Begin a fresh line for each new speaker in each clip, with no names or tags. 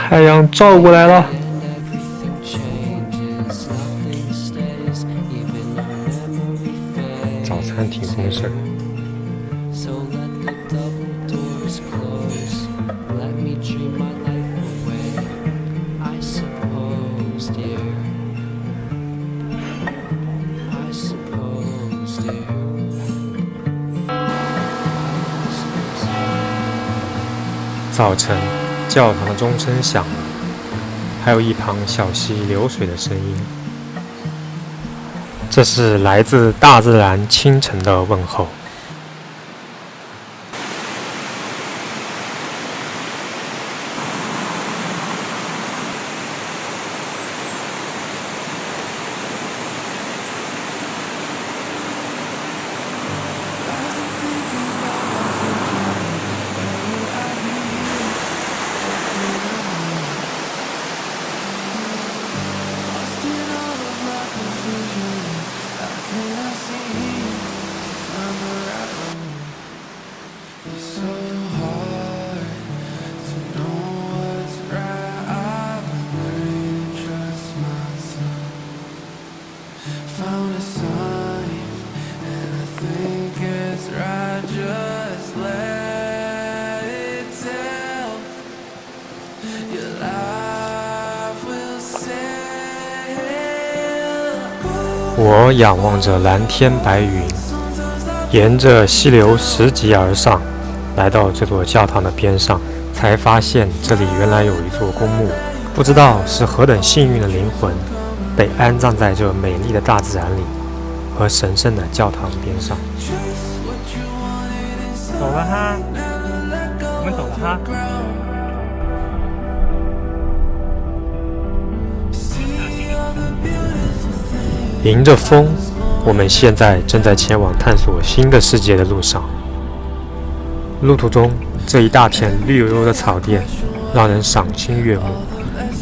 太阳照过来了。早餐挺丰盛。早晨，教堂的钟声响了，还有一旁小溪流水的声音。这是来自大自然清晨的问候。我仰望着蓝天白云，沿着溪流拾级而上，来到这座教堂的边上，才发现这里原来有一座公墓。不知道是何等幸运的灵魂，被安葬在这美丽的大自然里和神圣的教堂边上。走了哈，我们走了哈。迎着风，我们现在正在前往探索新的世界的路上。路途中，这一大片绿油油的草甸让人赏心悦目，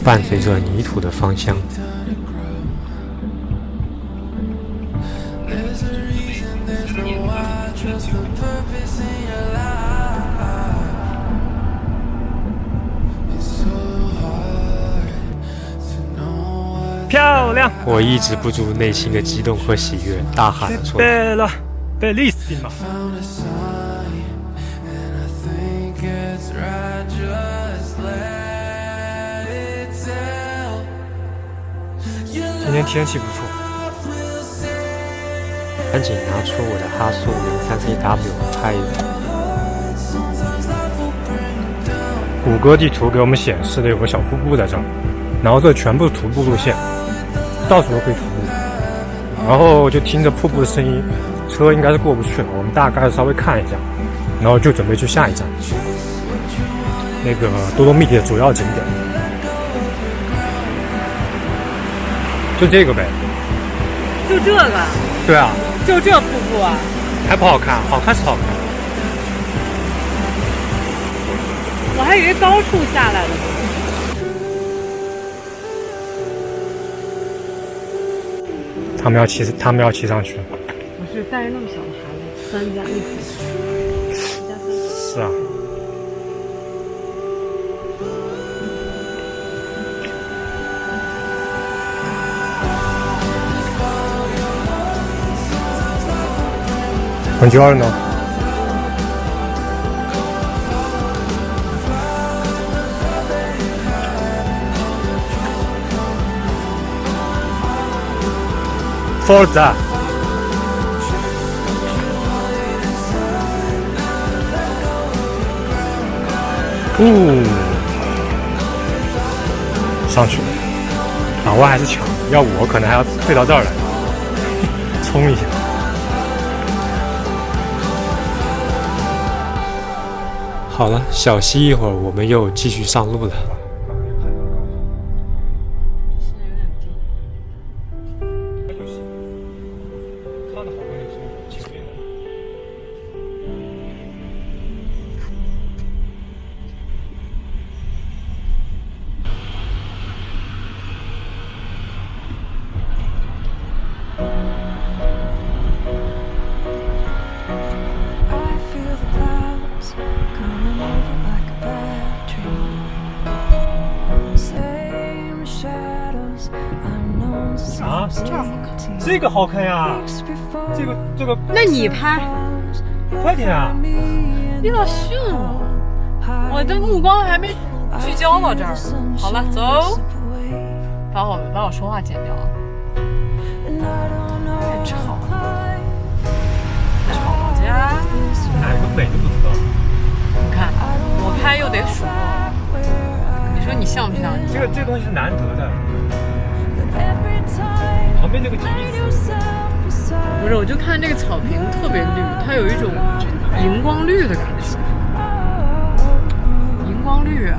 伴随着泥土的芳香。漂亮！我抑制不住内心的激动和喜悦，大喊了出来。Bellissima！ 今天天气不错，赶紧拿出我的哈苏 03CW 拍一拍。谷歌地图给我们显示的有个小瀑布在这儿，然后这全部是徒步路线。到处都可以徒步，然后就听着瀑布的声音，车应该是过不去了。我们大概稍微看一下，然后就准备去下一站，那个多洛密蒂的主要景点，就这个呗。
就这个？
对啊。
就这瀑布啊？
还不好看？好看是好看。
我还以为高处下来的呢。
他们要骑上去。
不是带着那么小的孩子，3家一起，1家3。
是啊。Buongiorno。Forza！ 上去了，港湾还是强，要我可能还要退到这儿来，冲一下。好了，小息一会儿，我们又继续上路了。这个好看呀，这个，
那你拍，
快点啊！
你老训我的目光还没聚焦到这儿。好了，走，把我说话剪掉，太吵了，吵架。
哪个美都不知道。
你看，我拍又得数，你说你像不像？
这东西是难得的。旁边那个景
不是，我就看这个草坪特别绿，它有一种荧光绿的感觉。荧光绿啊！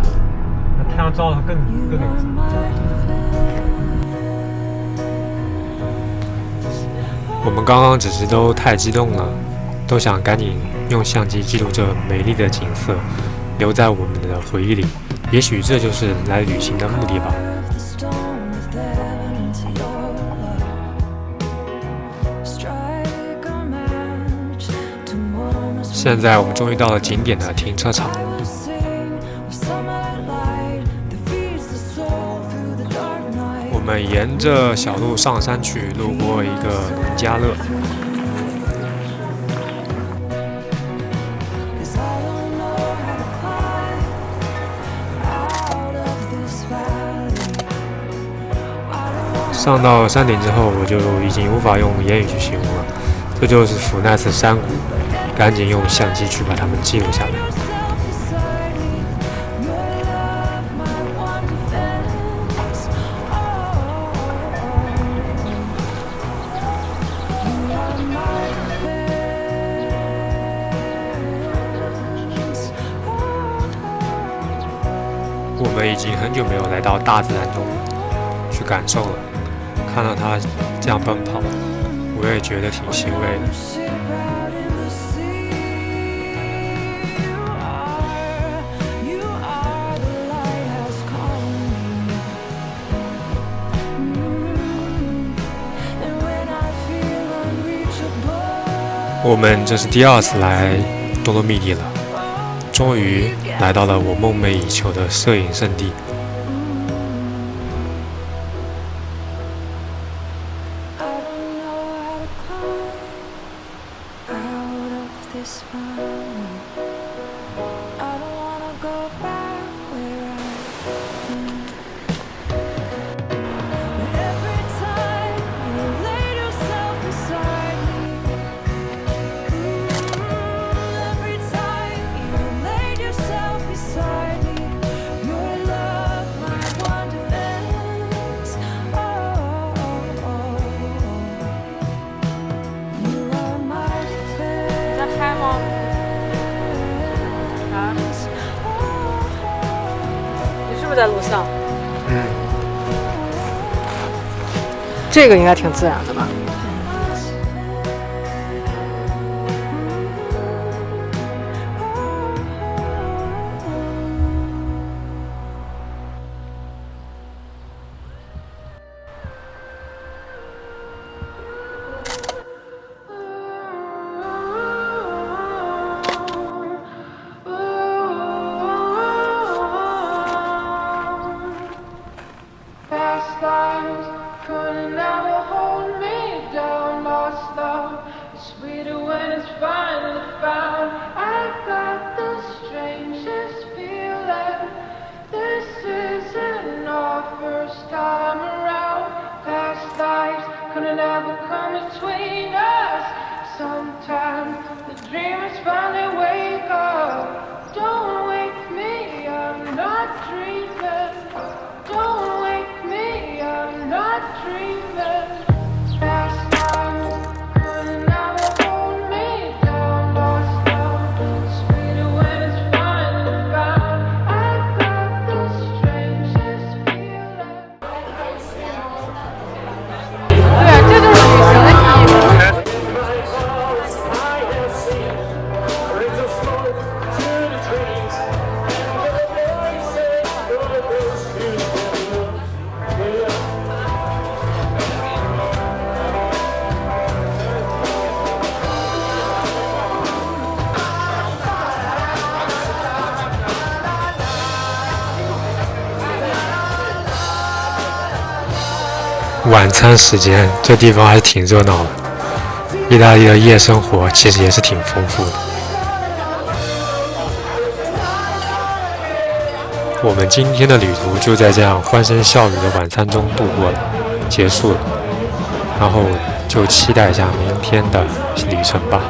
那太阳照的更那个什么。我们刚刚只是都太激动了，都想赶紧用相机记录这美丽的景色，留在我们的回忆里。也许这就是来旅行的目的吧。现在我们终于到了景点的停车场。我们沿着小路上山去，路过一个农家乐。上到山顶之后，我就已经无法用言语去形容了。这就是福奈斯山谷，赶紧用相机去把它们记录下来。我们已经很久没有来到大自然中去感受了，看到它这样奔跑，我也觉得挺欣慰的。我们这是第2次来多洛密蒂了，终于来到了我梦寐以求的摄影圣地。
在录像，这个应该挺自然的吧？
晚餐时间，这地方还是挺热闹的。意大利的夜生活其实也是挺丰富的。我们今天的旅途就在这样欢声笑语的晚餐中度过了，结束了。然后就期待一下明天的旅程吧。